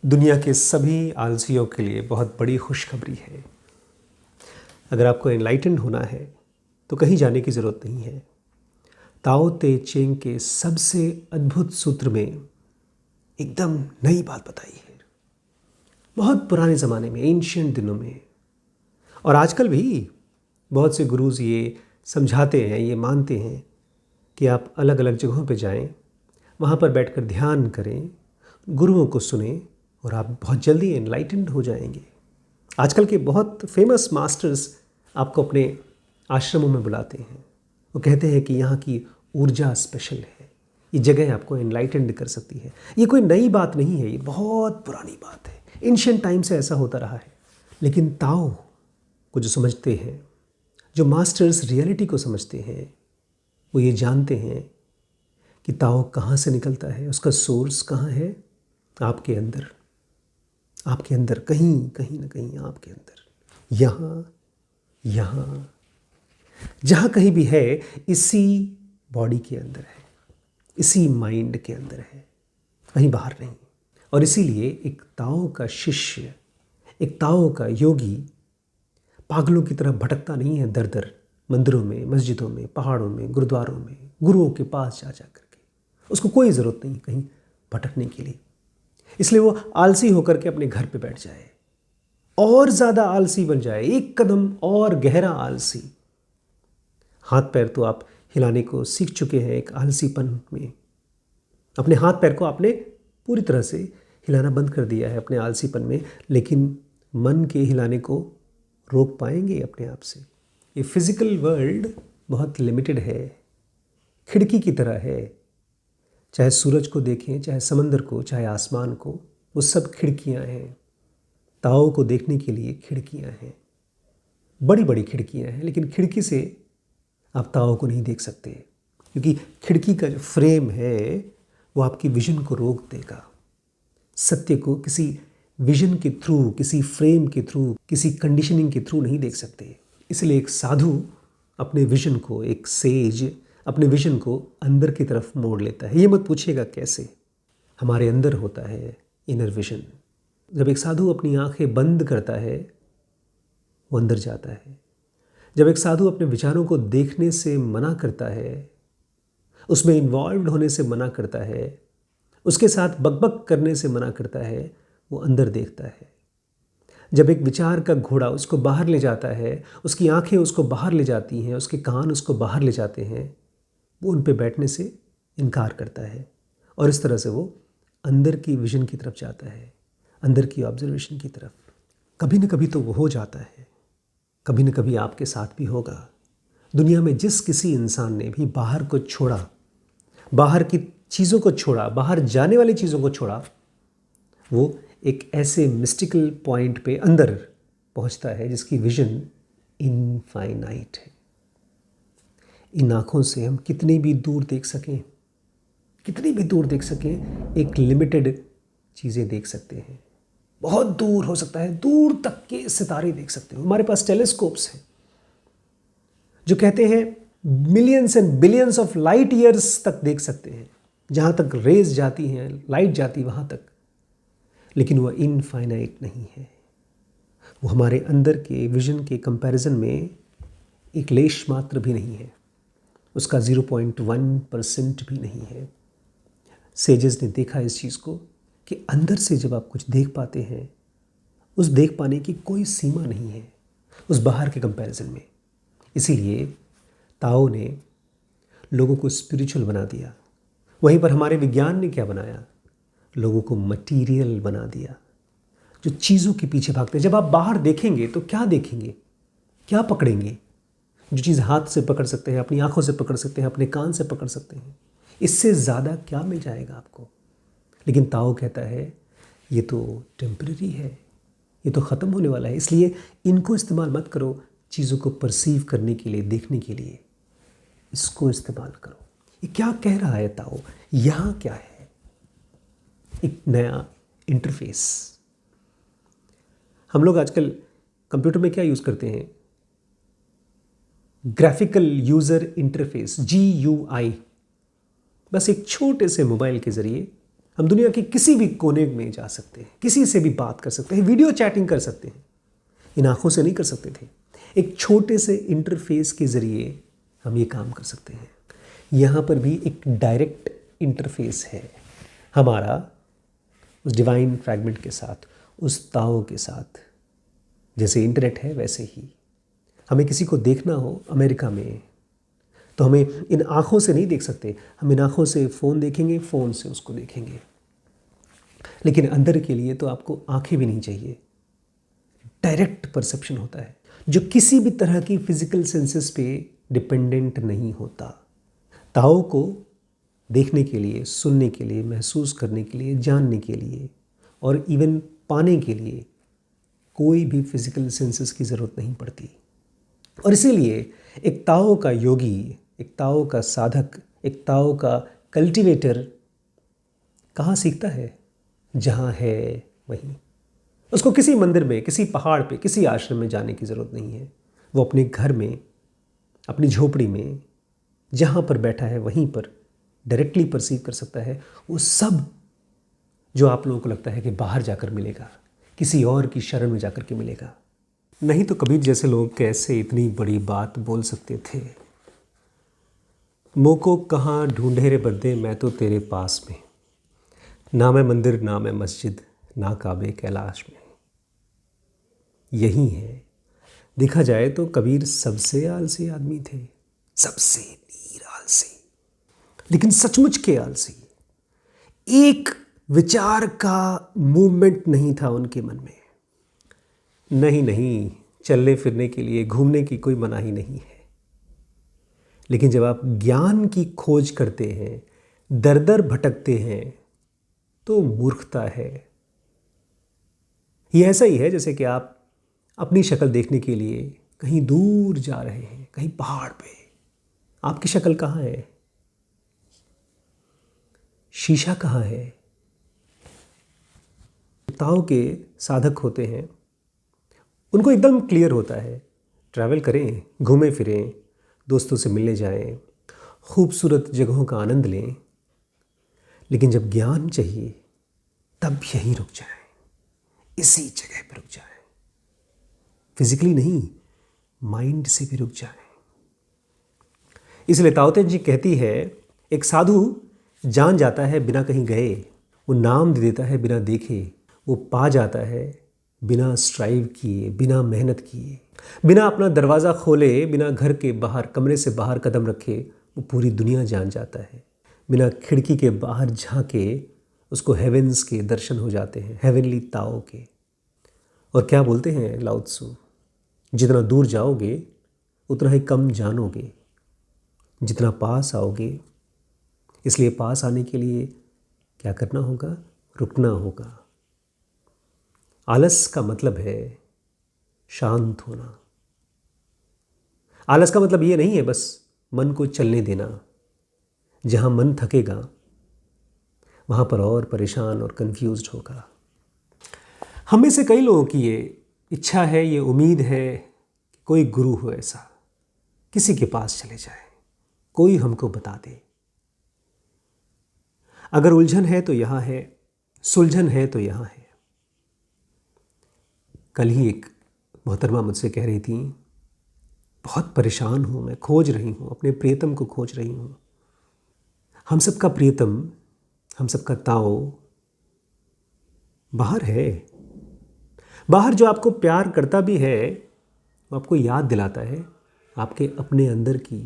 दुनिया के सभी आलसियों के लिए बहुत बड़ी खुशखबरी है। अगर आपको एनलाइटेंड होना है तो कहीं जाने की ज़रूरत नहीं है। ताओ ते चिंग के सबसे अद्भुत सूत्र में एकदम नई बात बताई है। बहुत पुराने ज़माने में, एंशिएंट दिनों में, और आजकल भी बहुत से गुरुज ये समझाते हैं, ये मानते हैं कि आप अलग अलग जगहों पे जाएं, वहाँ पर बैठकर ध्यान करें, गुरुओं को सुने और आप बहुत जल्दी एनलाइटेंड हो जाएंगे। आजकल के बहुत फेमस मास्टर्स आपको अपने आश्रमों में बुलाते हैं। वो कहते हैं कि यहाँ की ऊर्जा स्पेशल है, ये जगह आपको एनलाइटेंड कर सकती है। ये कोई नई बात नहीं है, ये बहुत पुरानी बात है। एंशिएंट टाइम से ऐसा होता रहा है। लेकिन ताओ को जो समझते हैं, जो मास्टर्स रियलिटी को समझते हैं, वो ये जानते हैं कि ताओ कहाँ से निकलता है, उसका सोर्स कहाँ है। आपके अंदर, आपके अंदर, कहीं कहीं ना कहीं आपके अंदर, यहाँ जहाँ कहीं भी है, इसी बॉडी के अंदर है, इसी माइंड के अंदर है, कहीं बाहर नहीं। और इसीलिए एक ताओ का शिष्य, एक ताओ का योगी पागलों की तरह भटकता नहीं है दर दर, मंदिरों में, मस्जिदों में, पहाड़ों में, गुरुद्वारों में, गुरुओं के पास जा करके। उसको कोई ज़रूरत नहीं कहीं भटकने के लिए। इसलिए वो आलसी होकर के अपने घर पे बैठ जाए, और ज़्यादा आलसी बन जाए, एक कदम और गहरा आलसी। हाथ पैर तो आप हिलाने को सीख चुके हैं एक आलसीपन में। अपने हाथ पैर को आपने पूरी तरह से हिलाना बंद कर दिया है अपने आलसीपन में, लेकिन मन के हिलाने को रोक पाएंगे अपने आप से? ये फिजिकल वर्ल्ड बहुत लिमिटेड है, खिड़की की तरह है। चाहे सूरज को देखें, चाहे समंदर को, चाहे आसमान को, वो सब खिड़कियां हैं। ताओ को देखने के लिए खिड़कियां हैं, बड़ी बड़ी खिड़कियां हैं। लेकिन खिड़की से आप ताओ को नहीं देख सकते, क्योंकि खिड़की का जो फ्रेम है वो आपकी विजन को रोक देगा। सत्य को किसी विजन के थ्रू, किसी फ्रेम के थ्रू, किसी कंडीशनिंग के थ्रू नहीं देख सकते। इसलिए एक साधु अपने विजन को, एक सेज अपने विजन को अंदर की तरफ मोड़ लेता है। ये मत पूछिएगा कैसे, हमारे अंदर होता है इनर विजन। जब एक साधु अपनी आंखें बंद करता है, वो अंदर जाता है। जब एक साधु अपने विचारों को देखने से मना करता है, उसमें इन्वॉल्व होने से मना करता है, उसके साथ बकबक करने से मना करता है, वो अंदर देखता है। जब एक विचार का घोड़ा उसको बाहर ले जाता है, उसकी आंखें उसको बाहर ले जाती हैं, उसके कान उसको बाहर ले जाते हैं, वो उन पे बैठने से इनकार करता है। और इस तरह से वो अंदर की विजन की तरफ जाता है, अंदर की ऑब्जर्वेशन की तरफ। कभी न कभी तो वो हो जाता है, कभी न कभी आपके साथ भी होगा। दुनिया में जिस किसी इंसान ने भी बाहर को छोड़ा, बाहर की चीज़ों को छोड़ा, बाहर जाने वाली चीज़ों को छोड़ा, वो एक ऐसे मिस्टिकल पॉइंट पे अंदर पहुंचता है जिसकी विजन इनफाइनाइट है। इन आँखों से हम कितनी भी दूर देख सकें, कितनी भी दूर देख सकें, एक लिमिटेड चीज़ें देख सकते हैं। बहुत दूर हो सकता है, दूर तक के सितारे देख सकते हो। हमारे पास टेलीस्कोप्स हैं जो कहते हैं millions and billions of light years तक देख सकते हैं, जहाँ तक रेज जाती हैं, लाइट जाती वहाँ तक। लेकिन वह इनफाइनाइट नहीं है। वो हमारे अंदर के विजन के कंपैरिजन में एक लेश मात्र भी नहीं है, उसका 0.1% भी नहीं है। सेजेस ने देखा इस चीज़ को कि अंदर से जब आप कुछ देख पाते हैं, उस देख पाने की कोई सीमा नहीं है उस बाहर के कंपैरिजन में। इसीलिए ताओ ने लोगों को स्पिरिचुअल बना दिया। वहीं पर हमारे विज्ञान ने क्या बनाया? लोगों को मटीरियल बना दिया, जो चीज़ों के पीछे भागते हैं। जब आप बाहर देखेंगे तो क्या देखेंगे, क्या पकड़ेंगे? जो चीज़ हाथ से पकड़ सकते हैं, अपनी आंखों से पकड़ सकते हैं, अपने कान से पकड़ सकते हैं, इससे ज़्यादा क्या मिल जाएगा आपको? लेकिन ताओ कहता है ये तो टेम्पररी है, ये तो ख़त्म होने वाला है, इसलिए इनको इस्तेमाल मत करो चीज़ों को परसीव करने के लिए, देखने के लिए। इसको इस्तेमाल करो। ये क्या कह रहा है ताओ? यहाँ क्या है? एक नया इंटरफेस। हम लोग आजकल कंप्यूटर में क्या यूज़ करते हैं? Graphical user interface, GUI। बस एक छोटे से मोबाइल के ज़रिए हम दुनिया के किसी भी कोने में जा सकते हैं, किसी से भी बात कर सकते हैं, वीडियो चैटिंग कर सकते हैं। इन आँखों से नहीं कर सकते थे। एक छोटे से इंटरफेस के ज़रिए हम ये काम कर सकते हैं। यहाँ पर भी एक डायरेक्ट इंटरफेस है हमारा उस डिवाइन फ्रैगमेंट के साथ, उस ताओ के साथ। जैसे इंटरनेट है वैसे ही हमें किसी को देखना हो अमेरिका में तो हमें इन आँखों से नहीं देख सकते। हम इन आँखों से फ़ोन देखेंगे, फ़ोन से उसको देखेंगे। लेकिन अंदर के लिए तो आपको आँखें भी नहीं चाहिए। डायरेक्ट परसेप्शन होता है जो किसी भी तरह की फिजिकल सेंसेस पे डिपेंडेंट नहीं होता। ताओ को देखने के लिए, सुनने के लिए, महसूस करने के लिए, जानने के लिए और इवन पाने के लिए कोई भी फिजिकल सेंसेस की ज़रूरत नहीं पड़ती। और इसीलिए एक ताओ का योगी, एक ताओ का साधक, एक ताओ का कल्टीवेटर कहाँ सीखता है? जहाँ है वहीं। उसको किसी मंदिर में, किसी पहाड़ पे, किसी आश्रम में जाने की ज़रूरत नहीं है। वो अपने घर में, अपनी झोपड़ी में, जहाँ पर बैठा है वहीं पर डायरेक्टली परसीव कर सकता है वो सब जो आप लोगों को लगता है कि बाहर जाकर मिलेगा, किसी और की शरण में जाकर के मिलेगा। नहीं तो कबीर जैसे लोग कैसे इतनी बड़ी बात बोल सकते थे? मोको कहाँ ढूंढे रे बंदे, मैं तो तेरे पास में, ना मैं मंदिर ना मैं मस्जिद, ना काबे कैलाश में। यही है। देखा जाए तो कबीर सबसे आलसी आदमी थे, सबसे नीर आलसी, लेकिन सचमुच के आलसी। एक विचार का मूवमेंट नहीं था उनके मन में। नहीं, चलने फिरने के लिए, घूमने की कोई मनाही नहीं है। लेकिन जब आप ज्ञान की खोज करते हैं, दर दर भटकते हैं, तो मूर्खता है। ये ऐसा ही है जैसे कि आप अपनी शक्ल देखने के लिए कहीं दूर जा रहे हैं, कहीं पहाड़ पे। आपकी शक्ल कहाँ है? शीशा कहाँ है? ताओ के साधक होते हैं, उनको एकदम क्लियर होता है। ट्रैवल करें, घूमें फिरें, दोस्तों से मिलने जाएं, खूबसूरत जगहों का आनंद लें, लेकिन जब ज्ञान चाहिए तब यहीं रुक जाएं, इसी जगह पर रुक जाएं। फिजिकली नहीं, माइंड से भी रुक जाएं। इसलिए ताओ ते जी कहती है, एक साधु जान जाता है बिना कहीं गए, वो नाम दे देता है बिना देखे, वो पा जाता है बिना स्ट्राइव किए, बिना मेहनत किए, बिना अपना दरवाज़ा खोले, बिना घर के बाहर, कमरे से बाहर कदम रखे, वो पूरी दुनिया जान जाता है। बिना खिड़की के बाहर झांके उसको हेवेंस के दर्शन हो जाते हैं, हेवनली ताओ के। और क्या बोलते हैं लाओ त्सु, जितना दूर जाओगे उतना ही कम जानोगे, जितना पास आओगे। इसलिए पास आने के लिए क्या करना होगा? रुकना होगा। आलस का मतलब है शांत होना। आलस का मतलब ये नहीं है बस मन को चलने देना। जहाँ मन थकेगा वहाँ पर और परेशान और कंफ्यूज्ड होगा। हम में से कई लोगों की ये इच्छा है, ये उम्मीद है कि कोई गुरु हो ऐसा, किसी के पास चले जाए, कोई हमको बता दे। अगर उलझन है तो यहाँ है, सुलझन है तो यहाँ है। कल ही एक मोहतरमा मुझसे कह रही थी, बहुत परेशान हूँ मैं, खोज रही हूँ, अपने प्रियतम को खोज रही हूँ। हम सबका प्रियतम, हम सबका ताओ बाहर है। बाहर जो आपको प्यार करता भी है वो आपको याद दिलाता है आपके अपने अंदर की।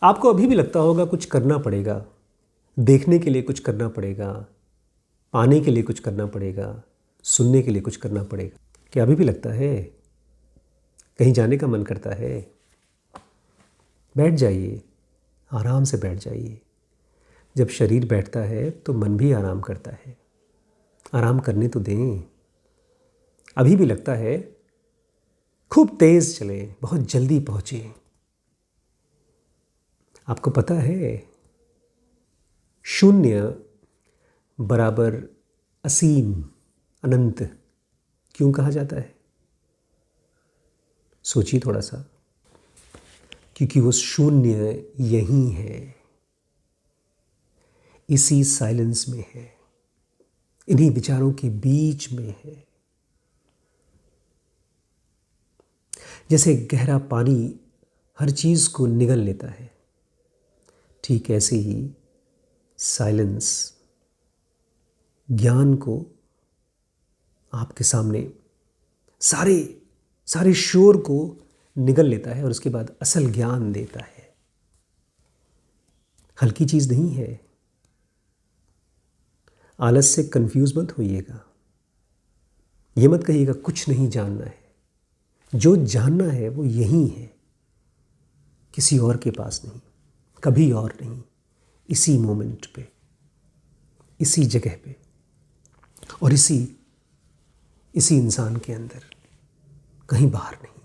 आपको अभी भी लगता होगा कुछ करना पड़ेगा, देखने के लिए कुछ करना पड़ेगा, पाने के लिए कुछ करना पड़ेगा, सुनने के लिए कुछ करना पड़ेगा। क्या अभी भी लगता है? कहीं जाने का मन करता है? बैठ जाइए, आराम से बैठ जाइए। जब शरीर बैठता है तो मन भी आराम करता है। आराम करने तो दें। अभी भी लगता है खूब तेज चले, बहुत जल्दी पहुँचे। आपको पता है शून्य बराबर असीम, अनंत क्यों कहा जाता है? सोचिए थोड़ा सा। क्योंकि वो शून्य यहीं है, इसी साइलेंस में है। इन्हीं विचारों के बीच में है। जैसे गहरा पानी हर चीज को निगल लेता है, ठीक ऐसे ही साइलेंस ज्ञान को आपके सामने सारे सारे शोर को निगल लेता है और उसके बाद असल ज्ञान देता है। हल्की चीज नहीं है। आलस से कंफ्यूज मत होइएगा। ये मत कहिएगा कुछ नहीं जानना है। जो जानना है वो यही है, किसी और के पास नहीं, कभी और नहीं, इसी मोमेंट पे, इसी जगह पे और इसी इंसान के अंदर, कहीं बाहर नहीं।